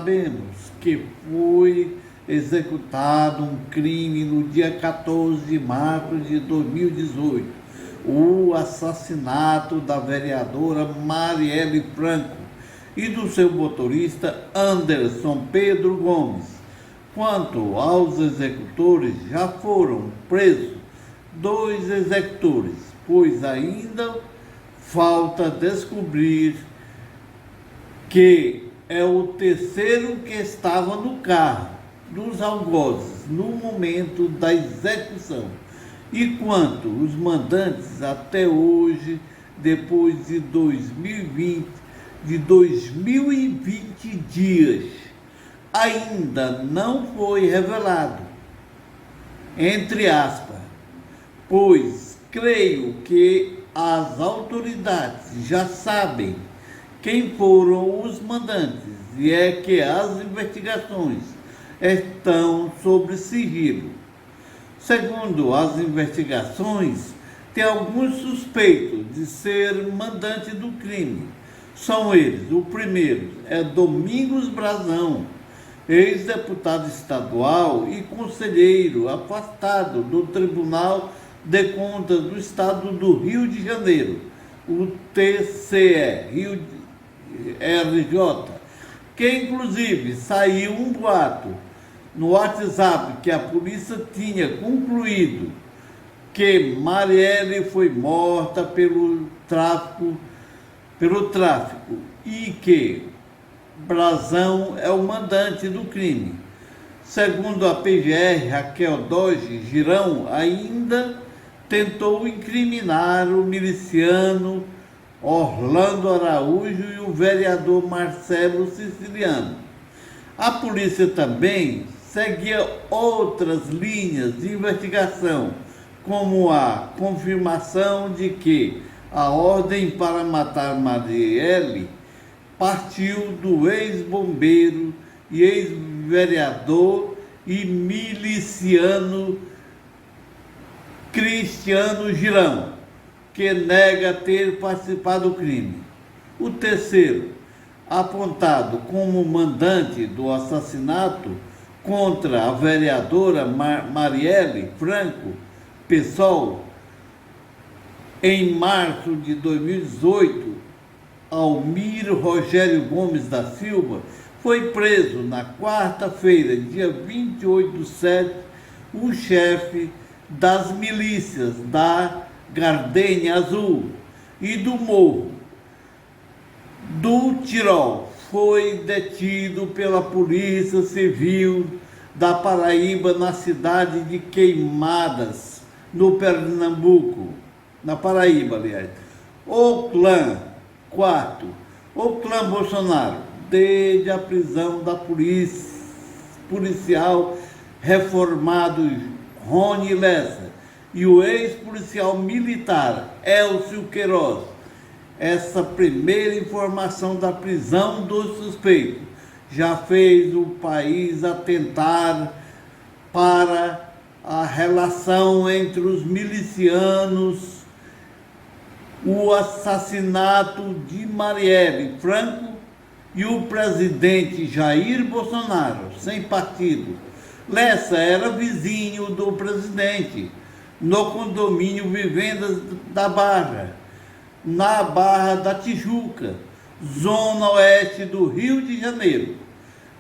sabemos que foi executado um crime no dia 14 de março de 2018, o assassinato da vereadora Marielle Franco e do seu motorista Anderson Pedro Gomes. Quanto aos executores, já foram presos 2 executores, pois ainda falta descobrir que é o terceiro que estava no carro dos algozes no momento da execução. E quanto os mandantes, até hoje, depois de 2020 dias, ainda não foi revelado, entre aspas, pois creio que as autoridades já sabem quem foram os mandantes e é que as investigações estão sob sigilo. Segundo as investigações, tem alguns suspeitos de ser mandante do crime. São eles: o primeiro é Domingos Brazão, ex-deputado estadual e conselheiro afastado do Tribunal de Contas do Estado do Rio de Janeiro, o TCE, Rio RJ, que inclusive saiu um boato no WhatsApp que a polícia tinha concluído que Marielle foi morta pelo tráfico e que Brazão é o mandante do crime. Segundo a PGR, Raquel Doge Girão ainda tentou incriminar o miliciano Orlando Araújo e o vereador Marcelo Siciliano. A polícia também seguia outras linhas de investigação, como a confirmação de que a ordem para matar Marielle partiu do ex-bombeiro e ex-vereador e miliciano Cristiano Girão, que nega ter participado do crime. O terceiro, apontado como mandante do assassinato contra a vereadora Marielle Franco, PSOL, em março de 2018, Almir Rogério Gomes da Silva, foi preso na quarta-feira, dia 28/7, o chefe das milícias da Gardenia Azul e do Morro do Tirol. Foi detido pela Polícia Civil da Paraíba na cidade de Queimadas, no Pernambuco, na Paraíba, aliás. O clã Bolsonaro, desde a prisão da policial reformado Rony Lessa e o ex-policial militar Elcio Queiroz. Essa primeira informação da prisão do suspeito já fez o país atentar para a relação entre os milicianos, o assassinato de Marielle Franco e o presidente Jair Bolsonaro, sem partido. Lessa era vizinho do presidente no condomínio Vivendas da Barra, na Barra da Tijuca, zona oeste do Rio de Janeiro.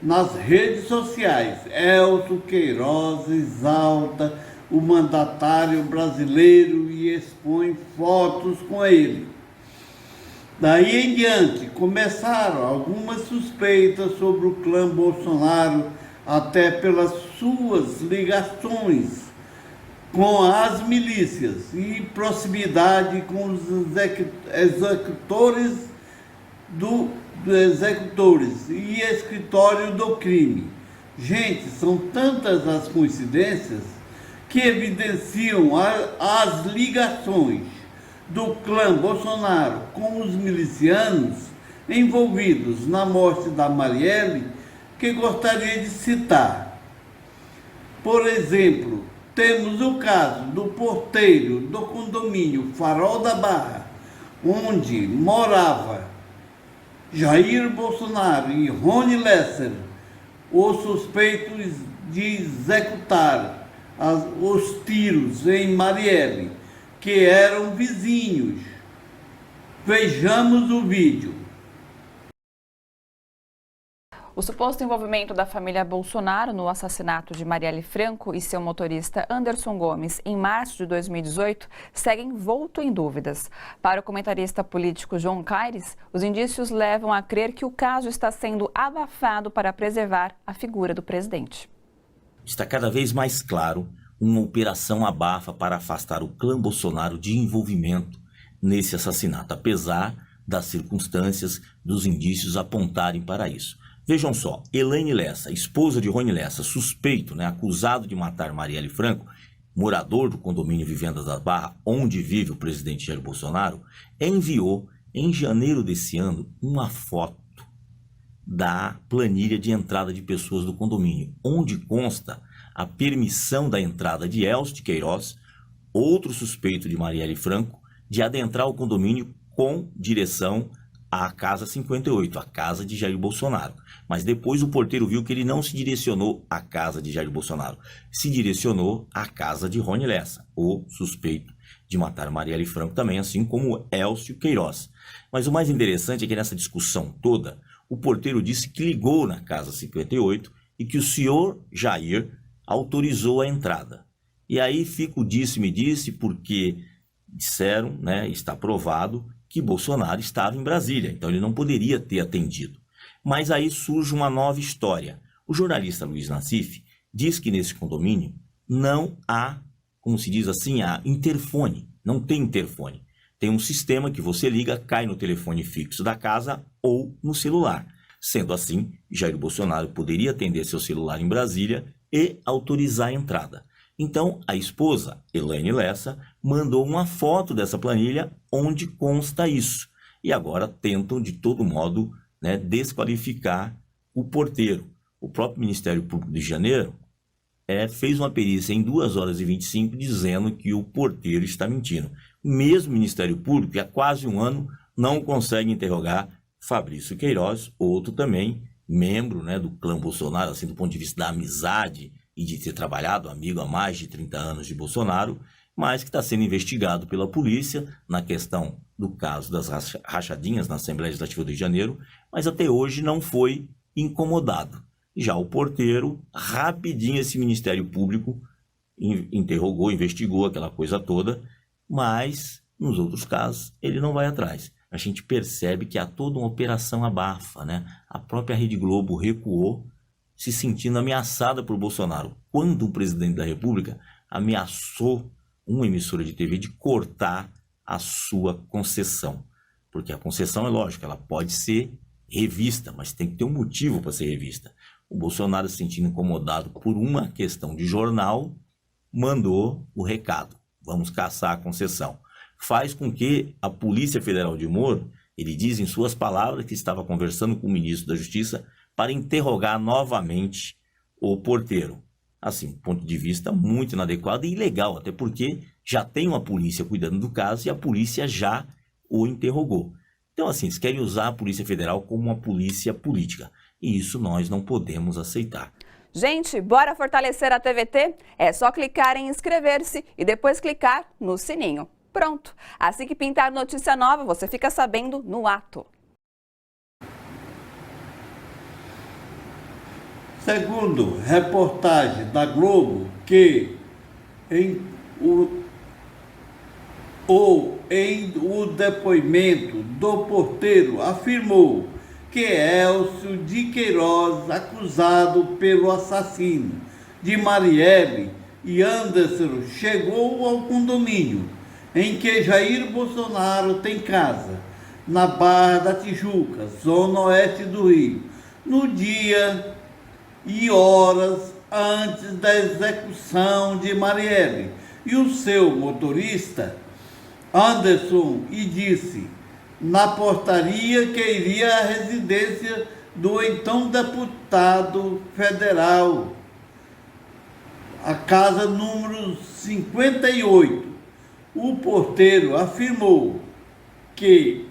Nas redes sociais, Elcio Queiroz exalta o mandatário brasileiro e expõe fotos com ele. Daí em diante, começaram algumas suspeitas sobre o clã Bolsonaro, até pelas suas ligações com as milícias e proximidade com os executores e escritório do crime. Gente, são tantas as coincidências que evidenciam as ligações do clã Bolsonaro com os milicianos envolvidos na morte da Marielle, que gostaria de citar. Por exemplo, temos o caso do porteiro do condomínio Farol da Barra, onde morava Jair Bolsonaro e Rony Lessa, os suspeitos de executar os tiros em Marielle, que eram vizinhos. Vejamos o vídeo. O suposto envolvimento da família Bolsonaro no assassinato de Marielle Franco e seu motorista Anderson Gomes em março de 2018 segue envolto em dúvidas. Para o comentarista político João Caires, os indícios levam a crer que o caso está sendo abafado para preservar a figura do presidente. Está cada vez mais claro uma operação abafa para afastar o clã Bolsonaro de envolvimento nesse assassinato, apesar das circunstâncias, dos indícios apontarem para isso. Vejam só, Elaine Lessa, esposa de Rony Lessa, suspeito, acusado de matar Marielle Franco, morador do condomínio Vivendas da Barra, onde vive o presidente Jair Bolsonaro, enviou, em janeiro desse ano, uma foto da planilha de entrada de pessoas do condomínio, onde consta a permissão da entrada de Elcio de Queiroz, outro suspeito de Marielle Franco, de adentrar o condomínio com direção à Casa 58, a casa de Jair Bolsonaro. Mas depois o porteiro viu que ele não se direcionou à casa de Jair Bolsonaro, se direcionou à casa de Rony Lessa, o suspeito de matar Marielle Franco também, assim como Elcio Queiroz. Mas o mais interessante é que nessa discussão toda, o porteiro disse que ligou na Casa 58 e que o senhor Jair autorizou a entrada. E aí fica o disse-me-disse, porque disseram, está provado, que Bolsonaro estava em Brasília, então ele não poderia ter atendido. Mas aí surge uma nova história. O jornalista Luiz Nassif diz que nesse condomínio não há, como se diz assim, há interfone, não tem interfone. Tem um sistema que você liga, cai no telefone fixo da casa ou no celular. Sendo assim, Jair Bolsonaro poderia atender seu celular em Brasília e autorizar a entrada. Então, a esposa, Elaine Lessa, mandou uma foto dessa planilha onde consta isso. E agora tentam, de todo modo, desqualificar o porteiro. O próprio Ministério Público de Janeiro fez uma perícia em 2 horas e 25 dizendo que o porteiro está mentindo. O mesmo Ministério Público, que há quase um ano, não consegue interrogar Fabrício Queiroz, outro também membro do clã Bolsonaro, assim, do ponto de vista da amizade e de ter trabalhado amigo há mais de 30 anos de Bolsonaro, mas que está sendo investigado pela polícia na questão do caso das rachadinhas na Assembleia Legislativa do Rio de Janeiro, mas até hoje não foi incomodado. Já o porteiro, rapidinho esse Ministério Público interrogou, investigou aquela coisa toda, mas nos outros casos ele não vai atrás. A gente percebe que há toda uma operação abafa, A própria Rede Globo recuou, se sentindo ameaçada por Bolsonaro, quando o presidente da República ameaçou uma emissora de TV de cortar a sua concessão. Porque a concessão, é lógico, ela pode ser revista, mas tem que ter um motivo para ser revista. O Bolsonaro, se sentindo incomodado por uma questão de jornal, mandou o recado: vamos caçar a concessão. Faz com que a Polícia Federal de Moro, ele diz em suas palavras que estava conversando com o ministro da Justiça para interrogar novamente o porteiro. Assim, ponto de vista muito inadequado e ilegal, até porque já tem uma polícia cuidando do caso e a polícia já o interrogou. Então, assim, eles querem usar a Polícia Federal como uma polícia política. E isso nós não podemos aceitar. Gente, bora fortalecer a TVT? É só clicar em inscrever-se e depois clicar no sininho. Pronto! Assim que pintar notícia nova, você fica sabendo no ato. Segundo reportagem da Globo, que em o depoimento do porteiro afirmou que Elcio de Queiroz, acusado pelo assassino de Marielle e Anderson, chegou ao condomínio em que Jair Bolsonaro tem casa, na Barra da Tijuca, zona oeste do Rio, no dia e horas antes da execução de Marielle e o seu motorista Anderson, e disse na portaria que iria à residência do então deputado federal, a casa número 58. O porteiro afirmou que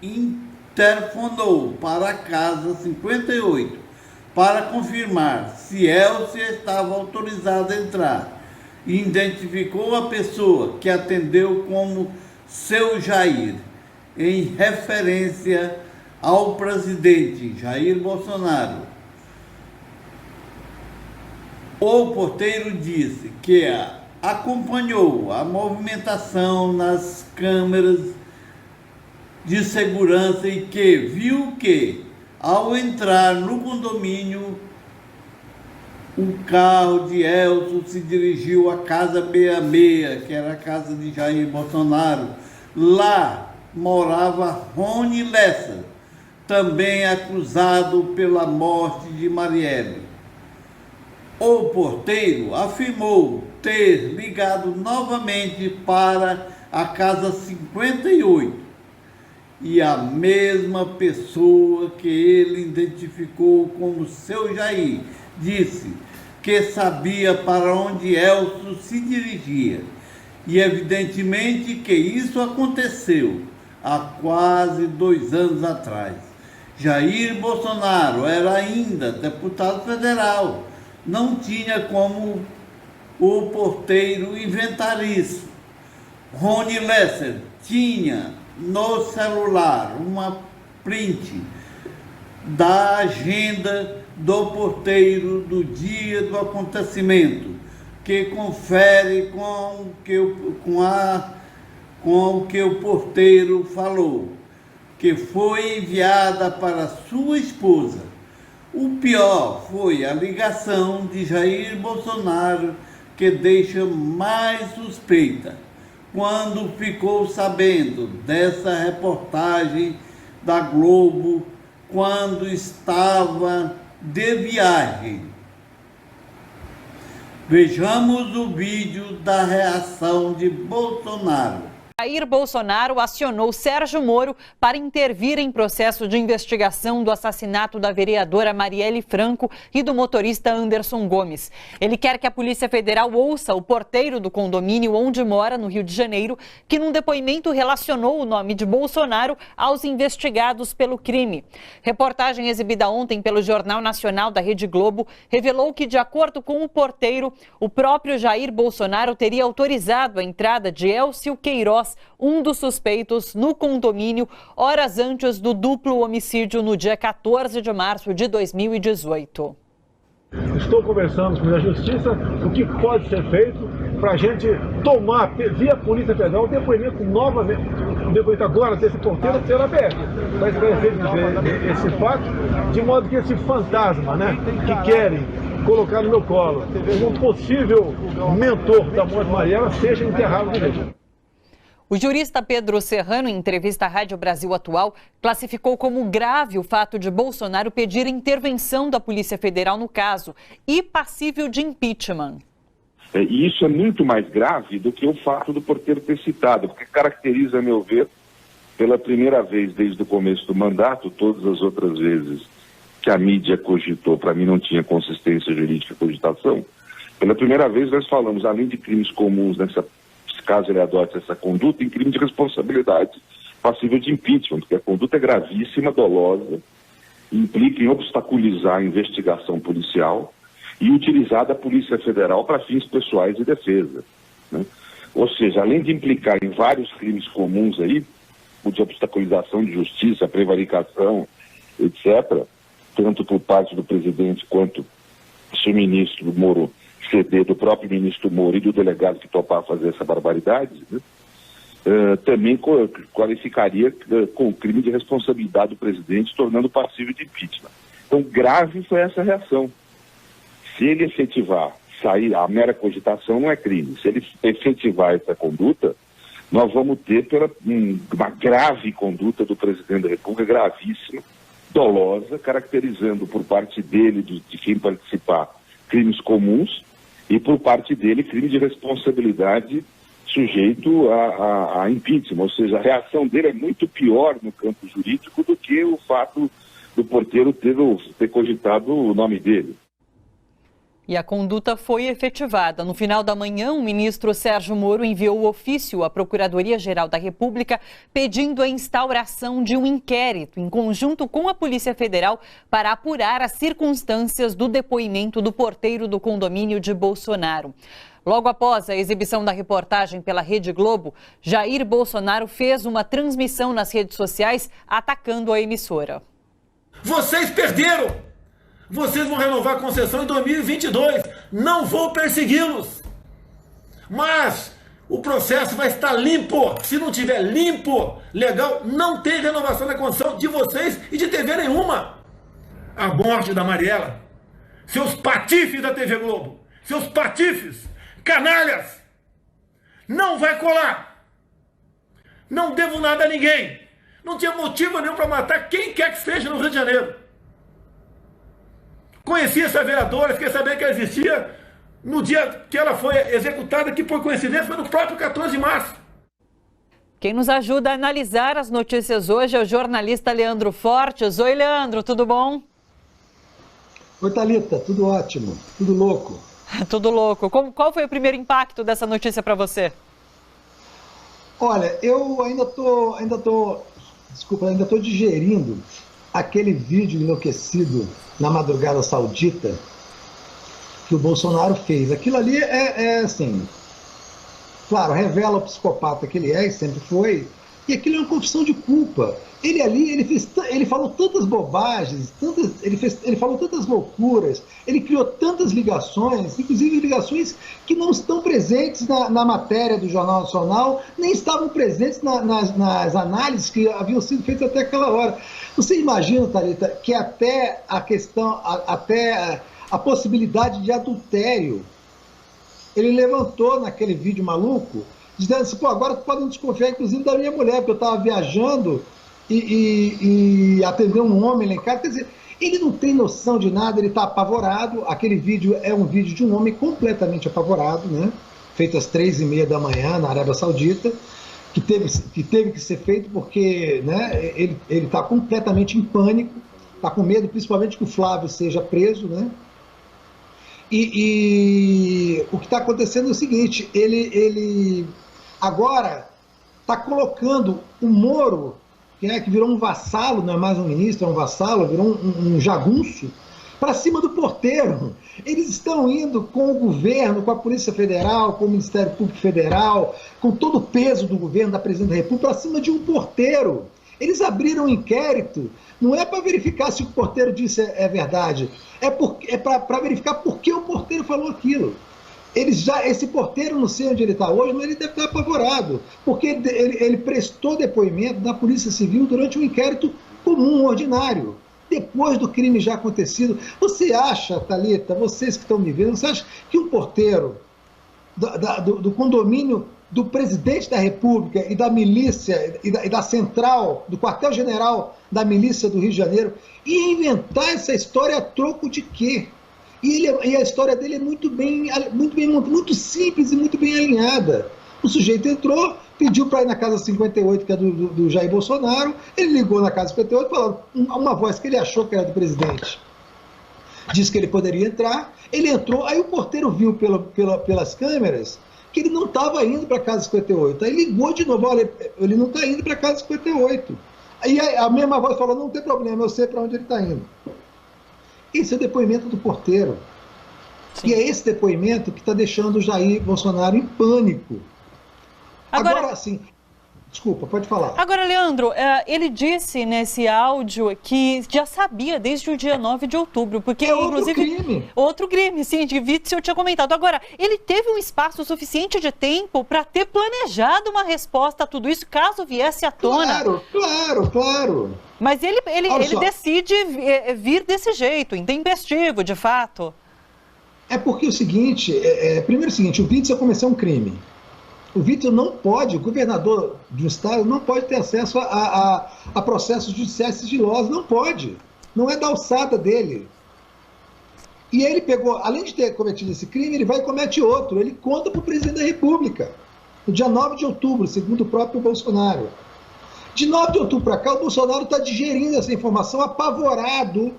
interfonou para a casa 58 para confirmar se Elcio estava autorizado a entrar. Identificou a pessoa que atendeu como seu Jair, em referência ao presidente Jair Bolsonaro. O porteiro disse que acompanhou a movimentação nas câmeras de segurança e que viu que, ao entrar no condomínio, o carro de Elcio se dirigiu à Casa 66, que era a casa de Jair Bolsonaro. Lá morava Rony Lessa, também acusado pela morte de Marielle. O porteiro afirmou ter ligado novamente para a Casa 58 e a mesma pessoa que ele identificou como seu Jair disse que sabia para onde Elcio se dirigia. E evidentemente que isso aconteceu há quase 2 anos atrás. Jair Bolsonaro era ainda deputado federal. Não tinha como o porteiro inventar isso. Rony Lessa tinha no celular uma print da agenda do porteiro do dia do acontecimento, que confere com o que o porteiro falou, que foi enviada para sua esposa. O pior foi a ligação de Jair Bolsonaro, que deixa mais suspeita. Quando ficou sabendo dessa reportagem da Globo, quando estava de viagem. Vejamos o vídeo da reação de Bolsonaro. Jair Bolsonaro acionou Sérgio Moro para intervir em processo de investigação do assassinato da vereadora Marielle Franco e do motorista Anderson Gomes. Ele quer que a Polícia Federal ouça o porteiro do condomínio onde mora, no Rio de Janeiro, que num depoimento relacionou o nome de Bolsonaro aos investigados pelo crime. Reportagem exibida ontem pelo Jornal Nacional da Rede Globo revelou que, de acordo com o porteiro, o próprio Jair Bolsonaro teria autorizado a entrada de Elcio Queiroz, um dos suspeitos, no condomínio, horas antes do duplo homicídio no dia 14 de março de 2018. Estou conversando com a Justiça o que pode ser feito para a gente tomar, via Polícia Federal, depoimento novamente, depoimento agora desse porteiro pela BF, para esclarecer esse fato, de modo que esse fantasma, que querem colocar no meu colo, um possível mentor da morte de Marielle, seja enterrado no direito. O jurista Pedro Serrano, em entrevista à Rádio Brasil Atual, classificou como grave o fato de Bolsonaro pedir intervenção da Polícia Federal no caso e passível de impeachment. E isso é muito mais grave do que o fato do porteiro ter citado, porque caracteriza, a meu ver, pela primeira vez desde o começo do mandato, todas as outras vezes que a mídia cogitou, para mim não tinha consistência jurídica a cogitação, pela primeira vez nós falamos, além de crimes comuns nessa caso ele adote essa conduta, em crime de responsabilidade passível de impeachment, porque a conduta é gravíssima, dolosa, implica em obstaculizar a investigação policial e utilizar da Polícia Federal para fins pessoais e defesa, Ou seja, além de implicar em vários crimes comuns aí, o de obstaculização de justiça, prevaricação, etc., tanto por parte do presidente quanto se o ministro Moro ceder, do próprio ministro Moro e do delegado que topar fazer essa barbaridade, também qualificaria com o crime de responsabilidade do presidente, tornando passível de impeachment. Então, grave foi essa reação. Se ele efetivar, sair, a mera cogitação não é crime. Se ele efetivar essa conduta, nós vamos ter uma grave conduta do presidente da República, gravíssima, dolosa, caracterizando por parte dele, de quem participar, crimes comuns, e por parte dele, crime de responsabilidade sujeito a impeachment. Ou seja, a reação dele é muito pior no campo jurídico do que o fato do porteiro ter cogitado o nome dele. E a conduta foi efetivada. No final da manhã, o ministro Sérgio Moro enviou o ofício à Procuradoria-Geral da República pedindo a instauração de um inquérito em conjunto com a Polícia Federal para apurar as circunstâncias do depoimento do porteiro do condomínio de Bolsonaro. Logo após a exibição da reportagem pela Rede Globo, Jair Bolsonaro fez uma transmissão nas redes sociais atacando a emissora. Vocês perderam! Vocês vão renovar a concessão em 2022. Não vou persegui-los. Mas o processo vai estar limpo. Se não tiver limpo, legal, não tem renovação da concessão de vocês e de TV nenhuma. A morte da Mariela. Seus patifes da TV Globo. Seus patifes. Canalhas. Não vai colar. Não devo nada a ninguém. Não tinha motivo nenhum para matar quem quer que seja no Rio de Janeiro. Conheci essa vereadora, fiquei sabendo que ela existia no dia que ela foi executada, que por coincidência foi no próprio 14 de março. Quem nos ajuda a analisar as notícias hoje é o jornalista Leandro Fortes. Oi, Leandro, tudo bom? Oi, Thalita, tudo ótimo, tudo louco. Tudo louco. Qual foi o primeiro impacto dessa notícia para você? Olha, eu ainda tô digerindo aquele vídeo enlouquecido na madrugada saudita que o Bolsonaro fez. Aquilo ali é assim, claro, revela o psicopata que ele é e sempre foi, e aquilo é uma confissão de culpa. Ele falou tantas bobagens, ele falou tantas loucuras, ele criou tantas ligações, inclusive ligações que não estão presentes na matéria do Jornal Nacional, nem estavam presentes nas análises que haviam sido feitas até aquela hora. Você imagina, Thalita, que até a possibilidade de adultério, ele levantou naquele vídeo maluco, dizendo assim, pô, agora podem desconfiar inclusive da minha mulher, porque eu estava viajando e atender um homem lá em casa. Quer dizer, ele não tem noção de nada, ele está apavorado. Aquele vídeo é um vídeo de um homem completamente apavorado, né? Feito às 3h30 da manhã na Arábia Saudita, que teve que ser feito porque, né, ele está completamente em pânico, está com medo, principalmente que o Flávio seja preso, né? E o que está acontecendo é o seguinte, ele agora está colocando o Moro, que virou um vassalo, não é mais um ministro, é um vassalo, virou um jagunço, para cima do porteiro. Eles estão indo com o governo, com a Polícia Federal, com o Ministério Público Federal, com todo o peso do governo, da Presidente da República, para cima de um porteiro. Eles abriram um inquérito, não é para verificar se o porteiro disse é verdade, é para verificar por que o porteiro falou aquilo. Esse porteiro, não sei onde ele está hoje, mas ele deve estar apavorado, porque ele prestou depoimento da Polícia Civil durante um inquérito comum, ordinário, depois do crime já acontecido. Você acha, Thalita, vocês que estão me vendo, você acha que um porteiro do condomínio do presidente da República e da milícia, e da central, do quartel-general da milícia do Rio de Janeiro, ia inventar essa história a troco de quê? E a história dele é muito simples e muito bem alinhada. O sujeito entrou, pediu para ir na casa 58, que é do Jair Bolsonaro, ele ligou na casa 58, falando uma voz que ele achou que era do presidente. Disse que ele poderia entrar, ele entrou, aí o porteiro viu pelas câmeras que ele não estava indo para a casa 58. Aí ligou de novo, olha, ele não está indo para a casa 58. Aí a mesma voz falou, não tem problema, eu sei para onde ele está indo. Esse é o depoimento do porteiro. Sim. E é esse depoimento que está deixando o Jair Bolsonaro em pânico. Agora, assim, desculpa, pode falar. Agora, Leandro, ele disse nesse áudio que já sabia desde o dia 9 de outubro, porque, inclusive, outro crime, sim, de Witzel eu tinha comentado. Agora, ele teve um espaço suficiente de tempo para ter planejado uma resposta a tudo isso, caso viesse à tona. Claro. Mas ele decide vir desse jeito, intempestivo, de fato. É porque o seguinte, primeiro o seguinte, o Witzel cometeu um crime. O Witzel não pode, o governador do estado não pode ter acesso a processos judiciais sigilosos, não pode. Não é da alçada dele. E ele pegou, além de ter cometido esse crime, ele vai e comete outro. Ele conta para o presidente da República, no dia 9 de outubro, segundo o próprio Bolsonaro. De 9 de outubro para cá, o Bolsonaro está digerindo essa informação apavorado,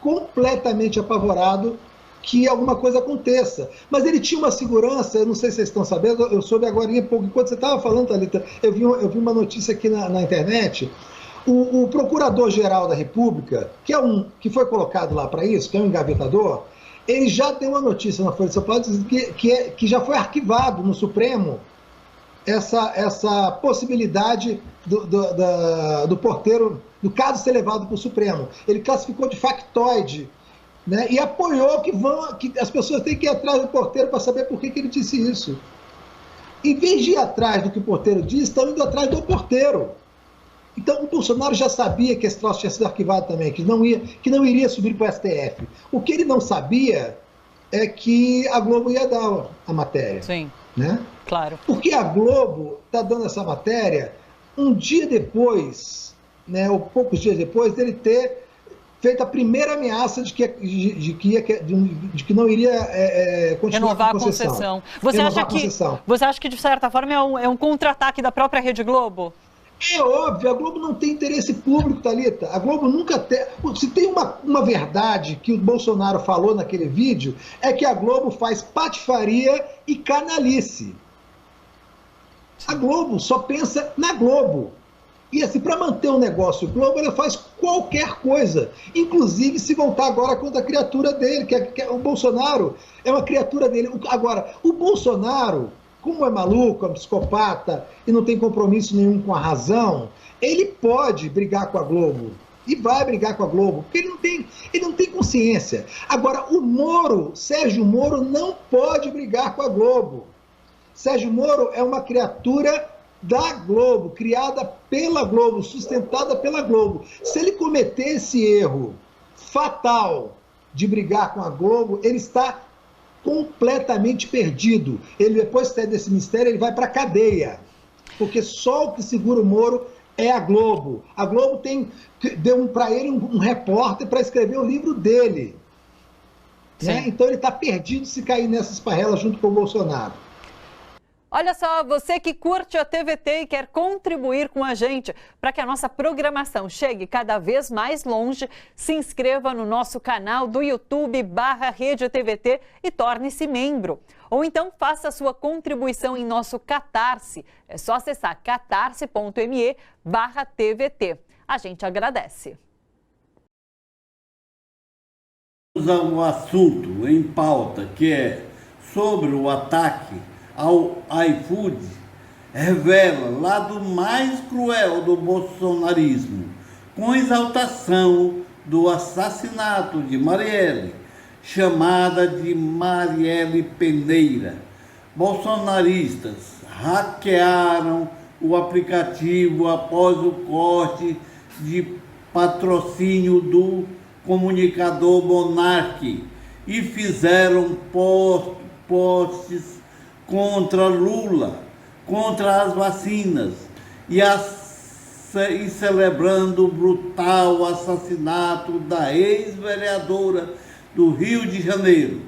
completamente apavorado, que alguma coisa aconteça. Mas ele tinha uma segurança, eu não sei se vocês estão sabendo, eu soube agora há pouco, enquanto você estava falando, Thalita, eu vi uma notícia aqui na internet. O Procurador-Geral da República, que foi colocado lá para isso, que é um engavetador, ele já deu uma notícia na Folha de São Paulo dizendo que já foi arquivado no Supremo essa possibilidade do porteiro, do caso ser levado para o Supremo. Ele classificou de factoide, né, e apoiou que as pessoas têm que ir atrás do porteiro para saber por que ele disse isso. Em vez de ir atrás do que o porteiro disse, estão indo atrás do porteiro. Então, o Bolsonaro já sabia que esse troço tinha sido arquivado também, que não iria subir para o STF. O que ele não sabia é que a Globo ia dar a matéria. Sim, né? Claro. Porque a Globo está dando essa matéria um dia depois, né, ou poucos dias depois, dele ter feito a primeira ameaça de que não iria continuar renovar com a concessão. Você acha que, de certa forma, é um contra-ataque da própria Rede Globo? É óbvio, a Globo não tem interesse público, Thalita. A Globo nunca tem... Se tem uma verdade que o Bolsonaro falou naquele vídeo, é que a Globo faz patifaria e canalice. A Globo só pensa na Globo. E assim, para manter o negócio Globo, ela faz qualquer coisa. Inclusive se voltar agora contra a criatura dele, que o Bolsonaro é uma criatura dele. Agora, o Bolsonaro, como é maluco, é um psicopata e não tem compromisso nenhum com a razão, ele pode brigar com a Globo. E vai brigar com a Globo, porque ele não tem consciência. Agora, Sérgio Moro, não pode brigar com a Globo. Sérgio Moro é uma criatura da Globo, criada pela Globo, sustentada pela Globo. Se ele cometer esse erro fatal de brigar com a Globo, ele está completamente perdido. Ele, depois que sair desse mistério, ele vai para a cadeia. Porque só o que segura o Moro é a Globo. A Globo deu para ele um repórter para escrever o livro dele. Né? Então ele está perdido se cair nessa esparrela junto com o Bolsonaro. Olha só, você que curte a TVT e quer contribuir com a gente para que a nossa programação chegue cada vez mais longe, se inscreva no nosso canal do YouTube /Rede TVT e torne-se membro. Ou então faça sua contribuição em nosso Catarse. É só acessar catarse.me/TVT. A gente agradece. Vamos a um assunto em pauta que é sobre o ataque ao iFood, revela lado mais cruel do bolsonarismo, com exaltação do assassinato de Marielle, chamada de Marielle Peneira. Bolsonaristas hackearam o aplicativo após o corte de patrocínio do comunicador Monark e fizeram posts contra Lula, contra as vacinas e celebrando o brutal assassinato da ex-vereadora do Rio de Janeiro.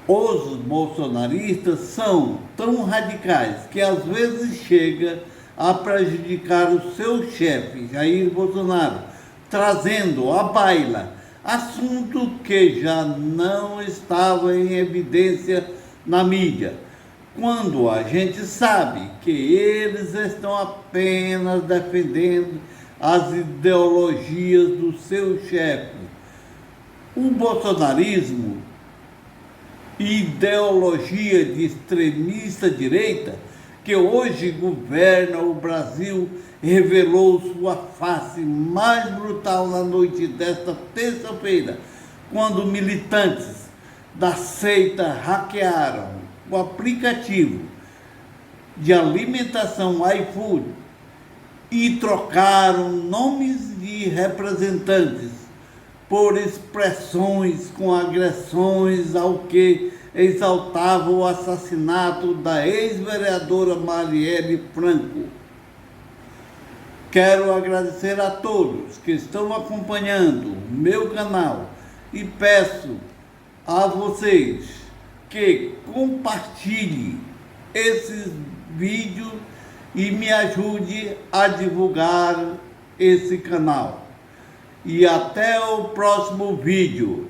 Os bolsonaristas são tão radicais que às vezes chega a prejudicar o seu chefe, Jair Bolsonaro, trazendo à baila assunto que já não estava em evidência na mídia, quando a gente sabe que eles estão apenas defendendo as ideologias do seu chefe. O bolsonarismo, ideologia de extremista direita, que hoje governa o Brasil, revelou sua face mais brutal na noite desta terça-feira, quando militantes da seita hackearam o aplicativo de alimentação iFood e trocaram nomes de representantes por expressões com agressões ao que exaltava o assassinato da ex-vereadora Marielle Franco. Quero agradecer a todos que estão acompanhando o meu canal e peço a vocês que compartilhem esses vídeos e me ajude a divulgar esse canal. E até o próximo vídeo.